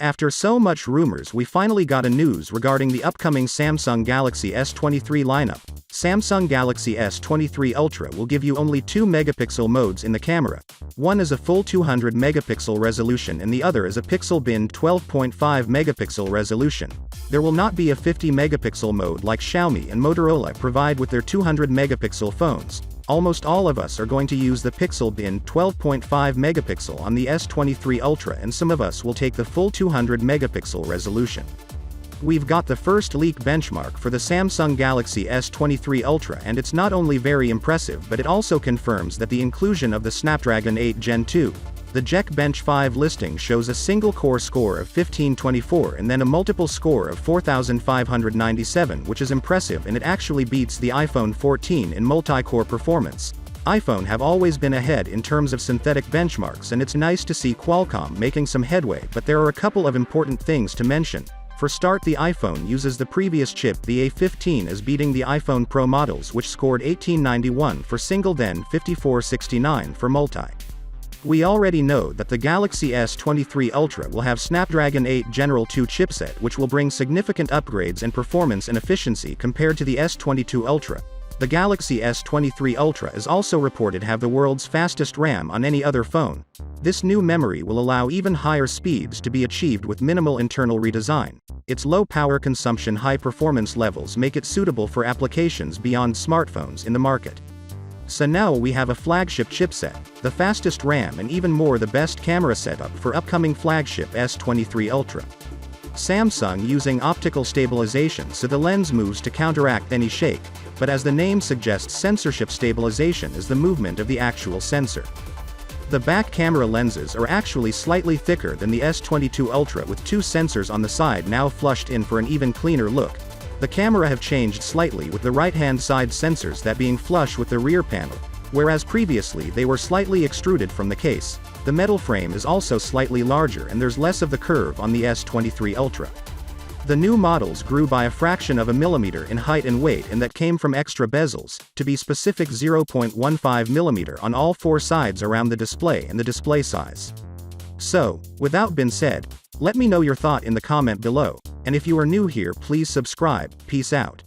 After so much rumors, we finally got a news regarding the upcoming Samsung Galaxy S23 lineup. Samsung Galaxy S23 Ultra will give you only 2 megapixel modes in the camera. One is a full 200 megapixel resolution and the other is a pixel bin 12.5 megapixel resolution. There will not be a 50 megapixel mode like Xiaomi and Motorola provide with their 200 megapixel phones. Almost all of us are going to use the pixel bin 12.5 megapixel on the S23 Ultra, and some of us will take the full 200 megapixel resolution. We've got the first leak benchmark for the Samsung Galaxy S23 Ultra, and it's not only very impressive but it also confirms that the inclusion of the Snapdragon 8 Gen 2. The Geekbench 5 listing shows a single-core score of 1524 and then a multiple score of 4597, which is impressive, and it actually beats the iPhone 14 in multi-core performance. iPhone have always been ahead in terms of synthetic benchmarks, and it's nice to see Qualcomm making some headway, but there are a couple of important things to mention. For start, the iPhone uses the previous chip, the A15, as beating the iPhone Pro models, which scored 1891 for single then 5469 for multi. We already know that the Galaxy S23 Ultra will have Snapdragon 8 General 2 chipset, which will bring significant upgrades in performance and efficiency compared to the S22 Ultra. The Galaxy S23 Ultra is also reported to have the world's fastest RAM on any other phone. This new memory will allow even higher speeds to be achieved with minimal internal redesign. Its low power consumption, high performance levels make it suitable for applications beyond smartphones in the market. So now we have a flagship chipset, the fastest RAM, and even more, the best camera setup for upcoming flagship S23 Ultra. Samsung using optical stabilization so the lens moves to counteract any shake, but as the name suggests, sensorship stabilization is the movement of the actual sensor. The back camera lenses are actually slightly thicker than the S22 Ultra, with 2 sensors on the side now flushed in for an even cleaner look. The camera have changed slightly, with the right-hand side sensors that being flush with the rear panel, whereas previously they were slightly extruded from the case. The metal frame is also slightly larger and there's less of the curve on the S23 Ultra. The new models grew by a fraction of a millimeter in height and weight, and that came from extra bezels, to be specific 0.15 millimeter on all 4 sides around the display and the display size. So, without being said, let me know your thought in the comment below, and if you are new here, please subscribe. Peace out.